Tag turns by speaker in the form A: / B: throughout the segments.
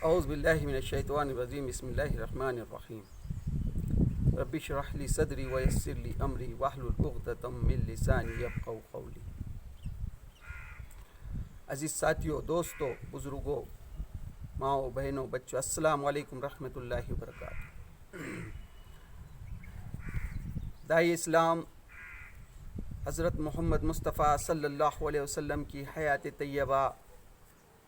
A: اعوذ باللہ من الشیطان الرجیم بسم اللہ الرحمن الرحیم رب اشرح لی صدری ویسر لی امری واحلل عقدۃ من لسانی یفقہوا قولی۔ عزیز ساتھیوں، دوستوں، بزرگوں، ماؤں، بہنوں، بچوں، السلام علیکم رحمۃ اللہ وبرکاتہ۔ داعی اسلام حضرت محمد مصطفیٰ صلی اللہ علیہ وسلم کی حیات طیبہ،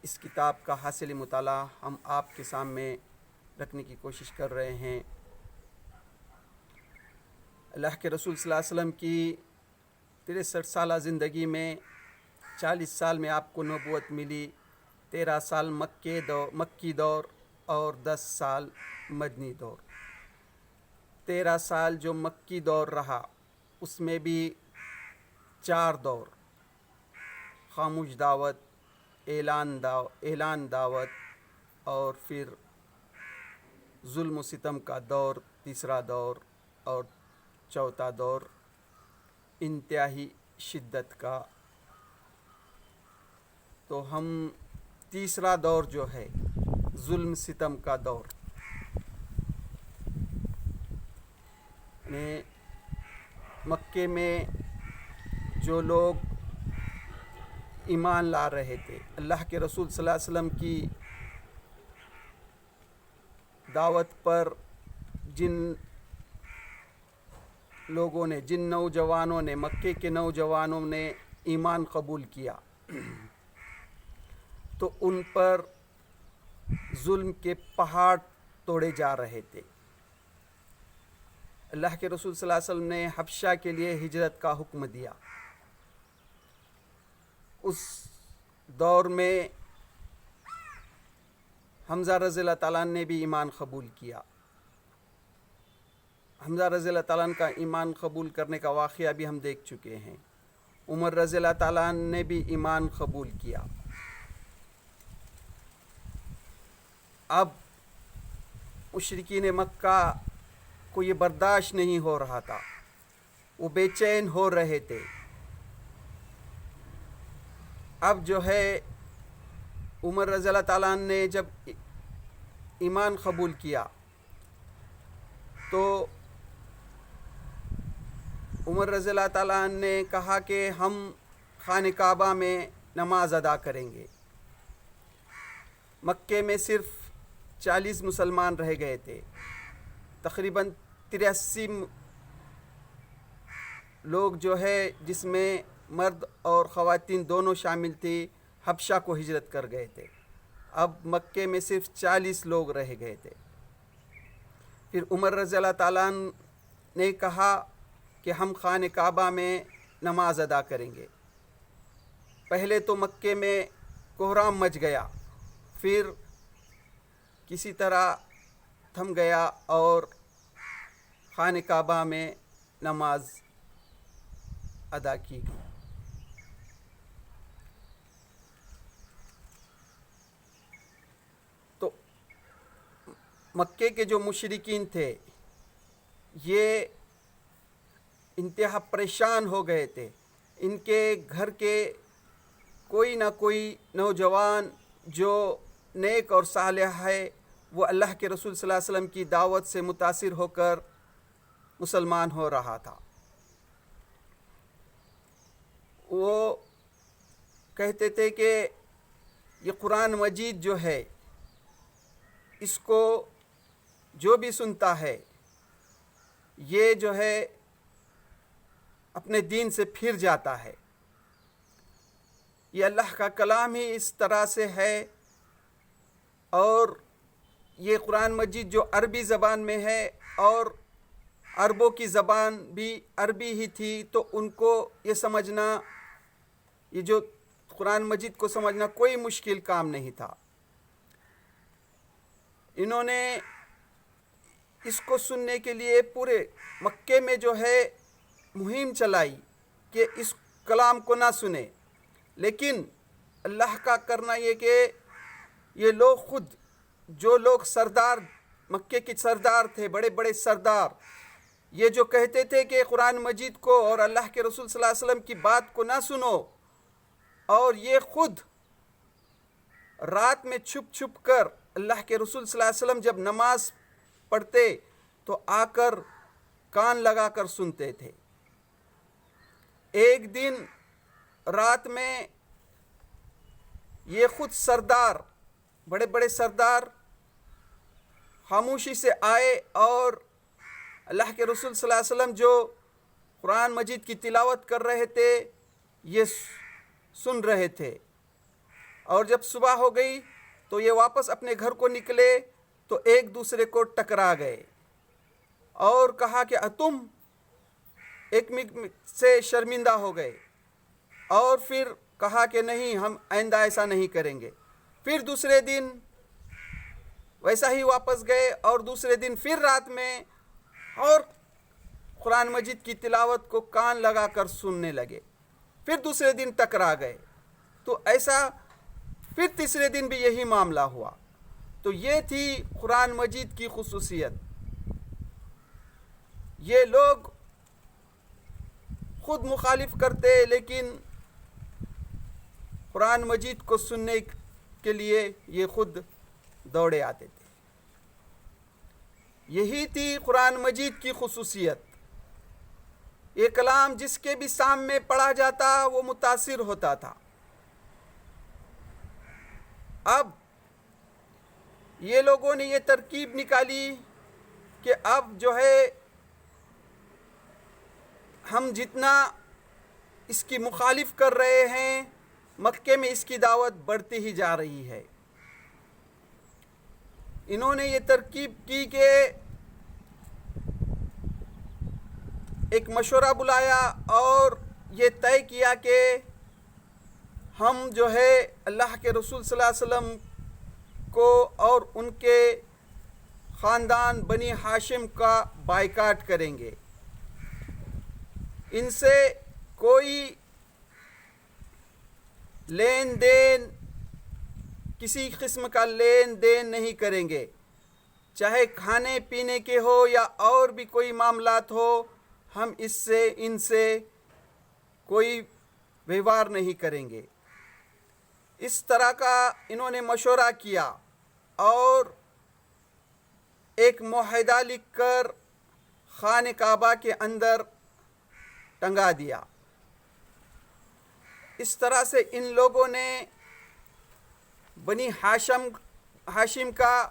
A: اس کتاب کا حاصل مطالعہ ہم آپ کے سامنے رکھنے کی کوشش کر رہے ہیں۔ اللہ کے رسول صلی اللہ علیہ وسلم کی 63 سالہ زندگی میں 40 سال میں آپ کو نبوت ملی، 13 سال مکی دور اور 10 سال مدنی دور۔ 13 سال جو مکی دور رہا، اس میں بھی 4 دور: خاموش دعوت، اعلان دعوت، اور پھر ظلم و ستم کا دور، تیسرا دور، اور چوتھا دور انتہائی شدت کا۔ تو ہم تیسرا دور جو ہے ظلم ستم کا دور، مکے میں جو لوگ ایمان لا رہے تھے، اللہ کے رسول صلی اللہ علیہ وسلم کی دعوت پر جن لوگوں نے، جن نوجوانوں نے، مکے کے نوجوانوں نے ایمان قبول کیا، تو ان پر ظلم کے پہاڑ توڑے جا رہے تھے۔ اللہ کے رسول صلی اللہ علیہ وسلم نے حبشہ کے لیے ہجرت کا حکم دیا۔ اس دور میں حمزہ رضی اللہ تعالیٰ نے بھی ایمان قبول کیا۔ حمزہ رضی اللہ تعالیٰ کا ایمان قبول کرنے کا واقعہ بھی ہم دیکھ چکے ہیں۔ عمر رضی اللہ تعالیٰ نے بھی ایمان قبول کیا۔ اب مشرکین مکہ کو یہ برداشت نہیں ہو رہا تھا، وہ بے چین ہو رہے تھے۔ اب جو ہے عمر رضی اللہ تعالیٰ نے جب ایمان قبول کیا تو عمر رضی اللہ تعالیٰ نے کہا کہ ہم خانہ کعبہ میں نماز ادا کریں گے۔ مکے میں صرف 40 مسلمان رہ گئے تھے، تقریباً 83 لوگ جو ہے، جس میں مرد اور خواتین دونوں شامل تھی، حبشہ کو ہجرت کر گئے تھے۔ اب مکے میں صرف 40 لوگ رہ گئے تھے۔ پھر عمر رضی اللہ تعالیٰ نے کہا کہ ہم خانہ کعبہ میں نماز ادا کریں گے۔ پہلے تو مکے میں کوہرام مچ گیا، پھر کسی طرح تھم گیا اور خانہ کعبہ میں نماز ادا کی گئی۔ تو مکے کے جو مشرکین تھے، یہ انتہا پریشان ہو گئے تھے۔ ان کے گھر کے کوئی نہ کوئی نوجوان جو نیک اور صالح ہے، وہ اللہ کے رسول صلی اللہ علیہ وسلم کی دعوت سے متاثر ہو کر مسلمان ہو رہا تھا۔ وہ کہتے تھے کہ یہ قرآن مجید جو ہے، اس کو جو بھی سنتا ہے، یہ جو ہے اپنے دین سے پھر جاتا ہے۔ یہ اللہ کا کلام ہی اس طرح سے ہے، اور یہ قرآن مجید جو عربی زبان میں ہے، اور عربوں کی زبان بھی عربی ہی تھی، تو ان کو یہ سمجھنا، یہ جو قرآن مجید کو سمجھنا کوئی مشکل کام نہیں تھا۔ انہوں نے اس کو سننے کے لیے پورے مکے میں جو ہے مہم چلائی کہ اس کلام کو نہ سنے، لیکن اللہ کا کرنا یہ کہ یہ لوگ خود، جو لوگ سردار، مکے کے سردار تھے، بڑے بڑے سردار، یہ جو کہتے تھے کہ قرآن مجید کو اور اللہ کے رسول صلی اللہ علیہ وسلم کی بات کو نہ سنو، اور یہ خود رات میں چھپ چھپ کر اللہ کے رسول صلی اللہ علیہ وسلم جب نماز پڑھتے تو آ کر کان لگا کر سنتے تھے۔ ایک دن رات میں یہ خود سردار، بڑے بڑے سردار خاموشی سے آئے اور اللہ کے رسول صلی اللہ علیہ وسلم جو قرآن مجید کی تلاوت کر رہے تھے یہ سن رہے تھے، اور جب صبح ہو گئی تو یہ واپس اپنے گھر کو نکلے تو ایک دوسرے کو ٹکرا گئے اور کہا کہ تم ایک سے شرمندہ ہو گئے، اور پھر کہا کہ نہیں، ہم آئندہ ایسا نہیں کریں گے۔ پھر دوسرے دن ویسا ہی واپس گئے، اور دوسرے دن پھر رات میں اور قرآن مجید کی تلاوت کو کان لگا کر سننے لگے۔ پھر دوسرے دن ٹکرا گئے، تو ایسا پھر تیسرے دن بھی یہی معاملہ ہوا۔ تو یہ تھی قرآن مجید کی خصوصیت۔ یہ لوگ خود مخالف کرتے لیکن قرآن مجید کو سننے کے لیے یہ خود دوڑے آتے تھے۔ یہی تھی قرآن مجید کی خصوصیت۔ یہ کلام جس کے بھی سامنے پڑھا جاتا وہ متاثر ہوتا تھا۔ اب یہ لوگوں نے یہ ترکیب نکالی کہ اب جو ہے ہم جتنا اس کی مخالف کر رہے ہیں مکے میں اس کی دعوت بڑھتی ہی جا رہی ہے۔ انہوں نے یہ ترکیب کی کہ ایک مشورہ بلایا اور یہ طے کیا کہ ہم جو ہے اللہ کے رسول صلی اللہ علیہ وسلم کو اور ان کے خاندان بنی ہاشم کا بائیکاٹ کریں گے، ان سے کوئی لین دین، کسی قسم کا لین دین نہیں کریں گے، چاہے کھانے پینے کے ہو یا اور بھی کوئی معاملات ہو، ہم ان سے کوئی ویوہار نہیں کریں گے۔ اس طرح کا انہوں نے مشورہ کیا اور ایک معاہدہ لکھ کر خانہ کعبہ کے اندر ٹنگا دیا۔ اس طرح سے ان لوگوں نے بنی ہاشم کا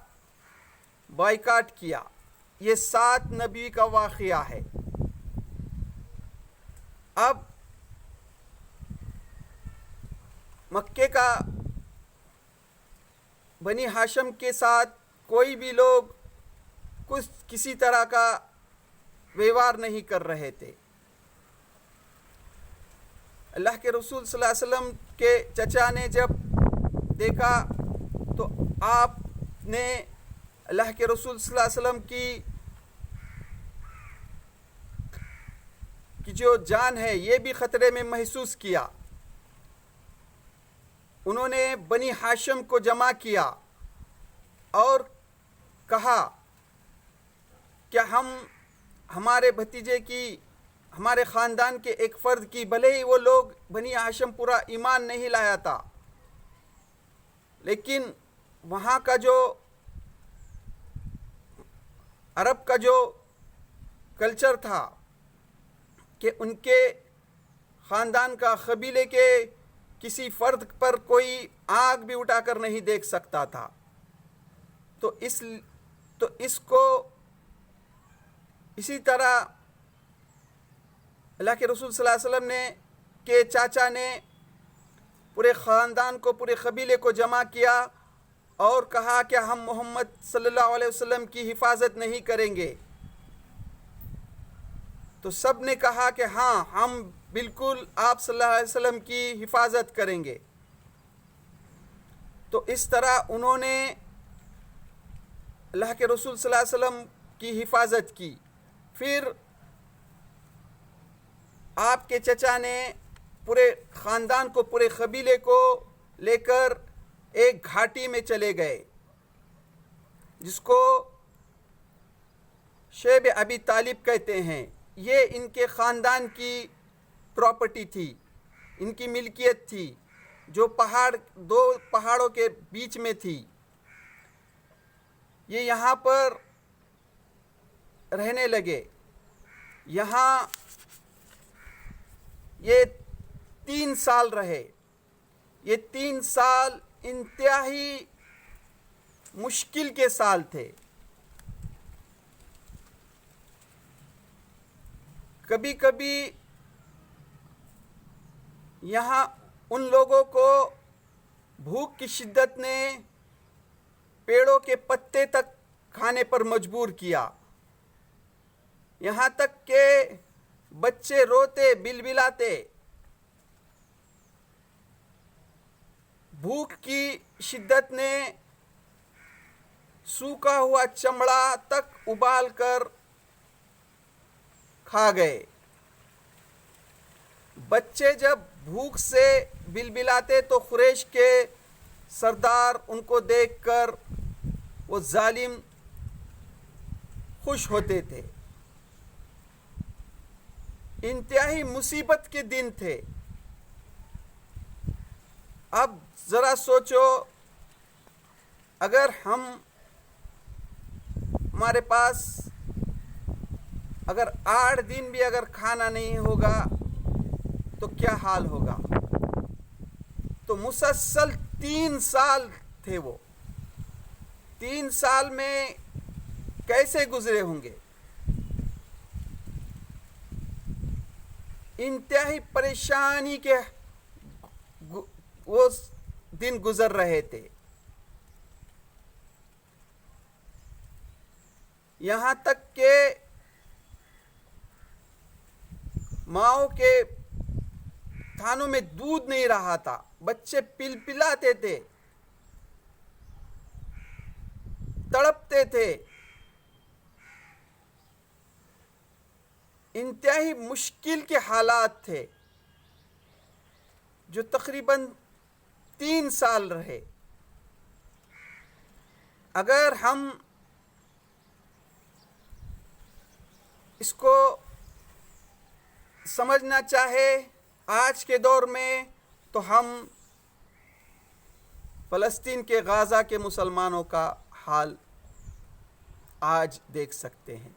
A: بائیکاٹ کیا۔ یہ 7 نبی کا واقعہ ہے۔ اب مکے کا بنی ہاشم کے ساتھ کوئی بھی لوگ کسی طرح کا ویوہار نہیں کر رہے تھے۔ اللہ کے رسول صلی اللہ علیہ وسلم کے چچا نے جب دیکھا تو آپ نے اللہ کے رسول صلی اللہ علیہ وسلم کی جو جان ہے یہ بھی خطرے میں محسوس کیا۔ انہوں نے بنی ہاشم کو جمع کیا اور کہا کہ ہمارے بھتیجے کی، ہمارے خاندان کے ایک فرد کی، بھلے ہی وہ لوگ بنی ہاشم پورا ایمان نہیں لایا تھا، لیکن وہاں کا جو عرب کا جو کلچر تھا کہ ان کے خاندان کا، قبیلے کے کسی فرد پر کوئی آنکھ بھی اٹھا کر نہیں دیکھ سکتا تھا، تو اس کو اسی طرح اللہ کے رسول صلی اللہ علیہ وسلم کے چاچا نے پورے خاندان کو، پورے قبیلے کو جمع کیا اور کہا کہ ہم محمد صلی اللہ علیہ وسلم کی حفاظت نہیں کریں گے۔ تو سب نے کہا کہ ہاں، ہم بالکل آپ صلی اللہ علیہ وسلم کی حفاظت کریں گے۔ تو اس طرح انہوں نے اللہ کے رسول صلی اللہ علیہ وسلم کی حفاظت کی۔ پھر آپ کے چچا نے پورے خاندان کو، پورے قبیلے کو لے کر ایک گھاٹی میں چلے گئے جس کو شیب ابی طالب کہتے ہیں۔ یہ ان کے خاندان کی پراپرٹی تھی، ان کی ملکیت تھی، جو 2 پہاڑوں کے بیچ میں تھی۔ یہ یہاں پر رہنے لگے. یہاں یہ 3 سال رہے. یہ 3 سال انتہائی مشکل کے سال تھے. کبھی کبھی یہاں ان لوگوں کو بھوک کی شدت نے پیڑوں کے پتے تک کھانے پر مجبور کیا. یہاں تک کہ بچے روتے بلبلاتے. بھوک کی شدت نے سوکھا ہوا چمڑا تک ابال کر کھا گئے. بچے جب بھوک سے بلبلاتے تو قریش کے سردار ان کو دیکھ کر وہ ظالم خوش ہوتے تھے. انتہائی مصیبت کے دن تھے. اب ذرا سوچو، اگر ہمارے پاس اگر 8 دن بھی اگر کھانا نہیں ہوگا تو کیا حال ہوگا. تو مسلسل 3 سال تھے وہ. 3 سال میں کیسے گزرے ہوں گے. انتہائی پریشانی کے وہ دن گزر رہے تھے. یہاں تک کہ ماؤں کے تھانوں میں دودھ نہیں رہا تھا. بچے پلاتے تھے، تڑپتے تھے. انتہائی مشکل کے حالات تھے جو تقریباً 3 سال رہے. اگر ہم اس کو سمجھنا چاہے آج کے دور میں تو ہم فلسطین کے غزہ کے مسلمانوں کا حال آج دیکھ سکتے ہیں.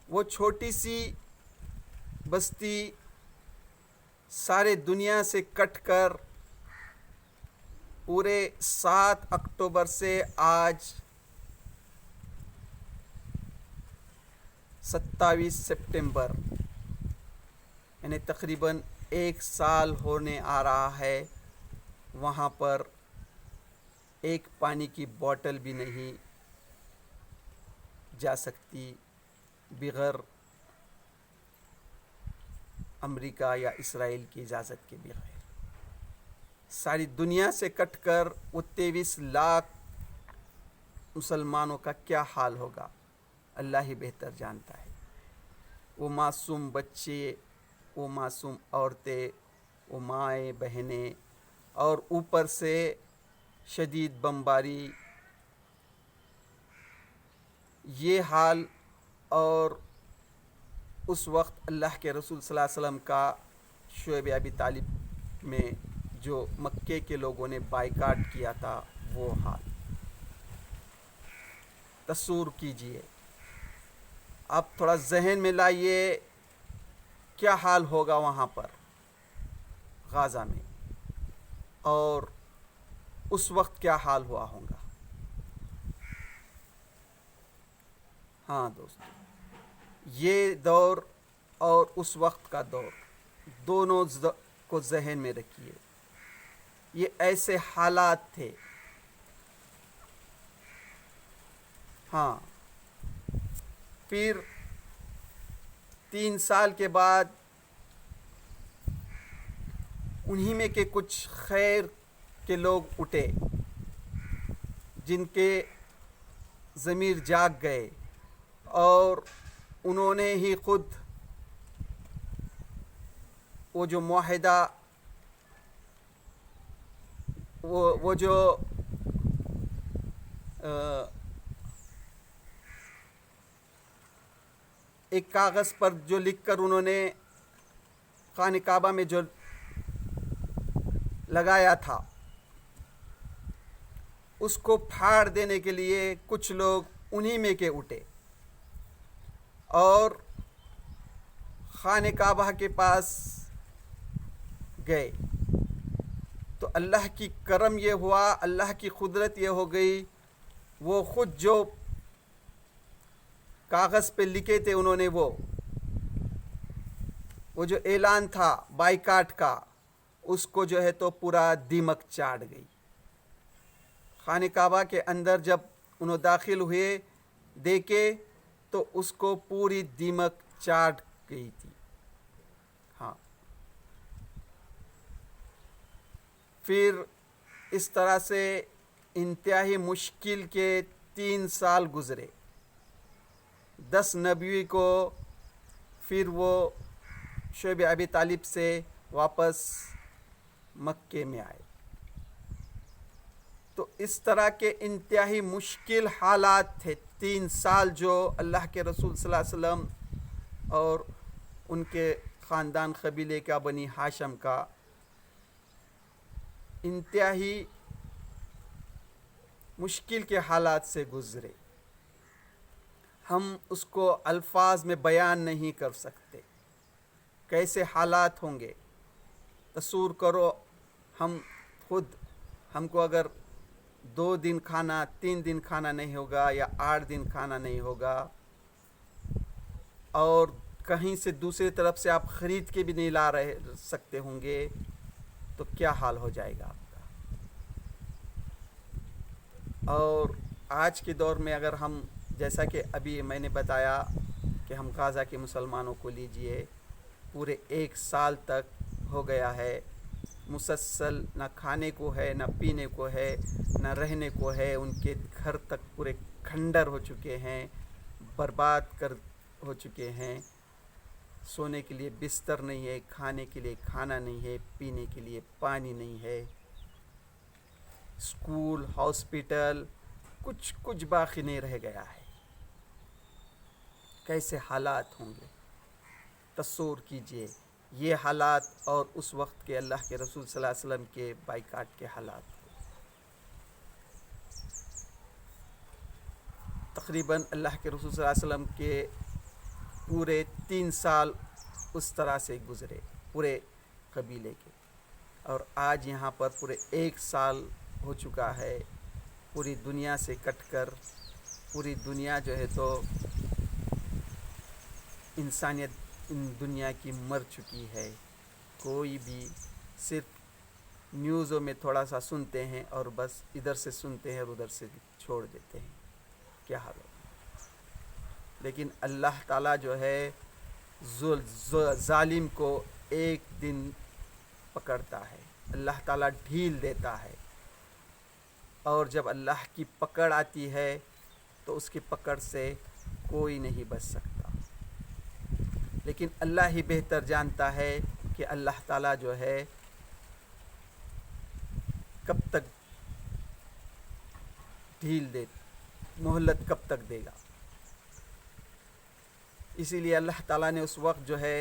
A: وہ چھوٹی سی بستی سارے دنیا سے کٹ کر پورے 7 اکتوبر سے آج 27 سپٹمبر یعنی تقریباً 1 سال ہونے آ رہا ہے. وہاں پر ایک پانی کی بوتل بھی نہیں جا سکتی بغیر امریکہ یا اسرائیل کی اجازت کے بغیر. ساری دنیا سے کٹ کر وہ 23 لاکھ مسلمانوں کا کیا حال ہوگا اللہ ہی بہتر جانتا ہے. وہ معصوم بچے، وہ معصوم عورتیں، وہ مائیں بہنیں، اور اوپر سے شدید بمباری. یہ حال. اور اس وقت اللہ کے رسول صلی اللہ علیہ وسلم کا شعیب ابی طالب میں جو مکے کے لوگوں نے بائیکاٹ کیا تھا وہ حال. تصور کیجئے، آپ تھوڑا ذہن میں لائیے کیا حال ہوگا وہاں پر غزہ میں، اور اس وقت کیا حال ہوا ہوگا. ہاں دوستو، یہ دور اور اس وقت کا دور دونوں کو ذہن میں رکھیے. یہ ایسے حالات تھے. ہاں، پھر 3 سال کے بعد انہی میں کے کچھ خیر کے لوگ اٹھے جن کے ضمیر جاگ گئے، اور انہوں نے ہی خود وہ جو معاہدہ وہ جو ایک کاغذ پر جو لکھ کر انہوں نے خانہ کعبہ میں جو لگایا تھا، اس کو پھاڑ دینے کے لیے کچھ لوگ انہی میں کے اٹھے اور خانہ کعبہ کے پاس گئے. تو اللہ کی کرم یہ ہوا، اللہ کی قدرت یہ ہو گئی، وہ خود جو کاغذ پہ لکھے تھے انہوں نے وہ جو اعلان تھا بائیکاٹ کا، اس کو جو ہے تو پورا دیمک چاٹ گئی. خانہ کعبہ کے اندر جب انہوں داخل ہوئے دیکھے تو اس کو پوری دیمک چاٹ گئی تھی. ہاں، پھر اس طرح سے انتہائی مشکل کے 3 سال گزرے. 10 نبی کو پھر وہ شعیب ابی طالب سے واپس مکے میں آئے. تو اس طرح کے انتہائی مشکل حالات تھے 3 سال جو اللہ کے رسول صلی اللہ علیہ وسلم اور ان کے خاندان قبیلے کا بنی ہاشم کا انتہائی مشکل کے حالات سے گزرے. ہم اس کو الفاظ میں بیان نہیں کر سکتے کیسے حالات ہوں گے. تصور کرو ہم کو اگر 2 دن کھانا 3 دن کھانا نہیں ہوگا یا 8 دن کھانا نہیں ہوگا اور کہیں سے دوسری طرف سے آپ خرید کے بھی نہیں لا رہے سکتے ہوں گے تو کیا حال ہو جائے گا آپ کا. اور آج کے دور میں اگر ہم جیسا کہ ابھی میں نے بتایا کہ ہم غزہ کے مسلمانوں کو لیجئے پورے 1 سال تک ہو گیا ہے مسلسل، نہ کھانے کو ہے نہ پینے کو ہے نہ رہنے کو ہے. ان کے گھر تک پورے کھنڈر ہو چکے ہیں، برباد ہو چکے ہیں. سونے کے لیے بستر نہیں ہے، کھانے کے لیے کھانا نہیں ہے، پینے کے لیے پانی نہیں ہے. اسکول، ہاسپٹل، کچھ باقی نہیں رہ گیا ہے. کیسے حالات ہوں گے تصور کیجئے یہ حالات اور اس وقت کے اللہ کے رسول صلی اللہ علیہ وسلم کے بائیکاٹ کے حالات. تقریباً اللہ کے رسول صلی اللہ علیہ وسلم کے پورے 3 سال اس طرح سے گزرے پورے قبیلے کے. اور آج یہاں پر پورے 1 سال ہو چکا ہے پوری دنیا سے کٹ کر. پوری دنیا جو ہے تو انسانیت ان دنیا کی مر چکی ہے. کوئی بھی صرف نیوزوں میں تھوڑا سا سنتے ہیں اور بس ادھر سے سنتے ہیں اور ادھر سے چھوڑ دیتے ہیں. کیا حال ہو. لیکن اللہ تعالیٰ جو ہے ظالم کو ایک دن پکڑتا ہے، اللہ تعالیٰ ڈھیل دیتا ہے. اور جب اللہ کی پکڑ آتی ہے تو اس کی پکڑ سے کوئی نہیں بچ سکتا. لیکن اللہ ہی بہتر جانتا ہے کہ اللہ تعالیٰ جو ہے کب تک مہلت کب تک دے گا. اسی لیے اللہ تعالیٰ نے اس وقت جو ہے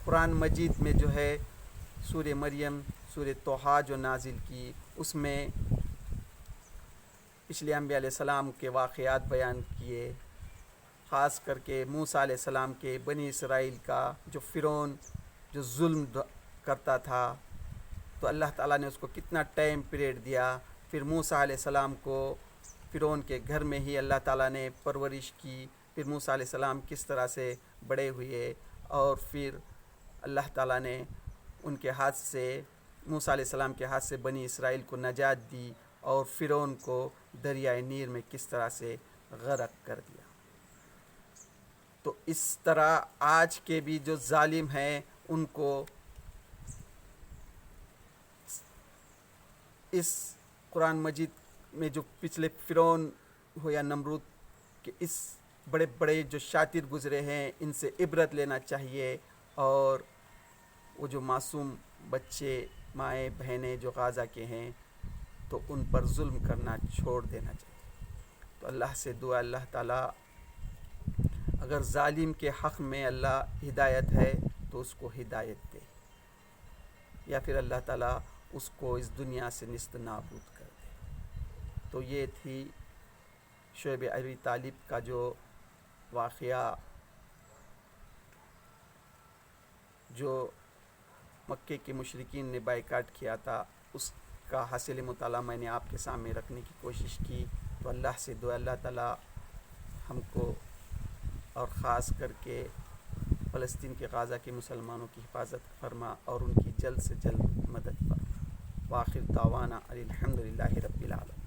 A: قرآن مجید میں جو ہے سورہ مریم، سورہ طٰہٰ جو نازل کی، اس میں پچھلے انبیاء علیہ السلام کے واقعات بیان کیے. خاص کر کے موسیٰ علیہ السلام کے بنی اسرائیل کا جو فرعون جو ظلم کرتا تھا، تو اللہ تعالیٰ نے اس کو کتنا ٹائم پیریڈ دیا. پھر موسیٰ علیہ السلام کو فرعون کے گھر میں ہی اللہ تعالیٰ نے پرورش کی. پھر موسیٰ علیہ السلام کس طرح سے بڑے ہوئے اور پھر اللہ تعالیٰ نے ان کے ہاتھ سے موسیٰ علیہ السلام کے ہاتھ سے بنی اسرائیل کو نجات دی اور فرعون کو دریائے نیل میں کس طرح سے غرق کر دیا. تو اس طرح آج کے بھی جو ظالم ہیں ان کو اس قرآن مجید میں جو پچھلے فرعون ہو یا نمرود کے اس بڑے بڑے جو شاطر گزرے ہیں ان سے عبرت لینا چاہیے. اور وہ جو معصوم بچے مائیں بہنیں جو غزہ کے ہیں تو ان پر ظلم کرنا چھوڑ دینا چاہیے. تو اللہ سے دعا اللہ تعالیٰ اگر ظالم کے حق میں اللہ ہدایت ہے تو اس کو ہدایت دے، یا پھر اللہ تعالیٰ اس کو اس دنیا سے نیست نابود کر دے. تو یہ تھی شعیب ابی طالب کا جو واقعہ، جو مکے کے مشرکین نے بائیکاٹ کیا تھا، اس کا حاصل مطالعہ میں نے آپ کے سامنے رکھنے کی کوشش کی. تو اللہ سے دعا اللہ تعالیٰ ہم کو اور خاص کر کے فلسطین کے غزہ کے مسلمانوں کی حفاظت فرما اور ان کی جلد سے جلد مدد فرما. وآخر دعوانا الحمدللہ رب العالمین.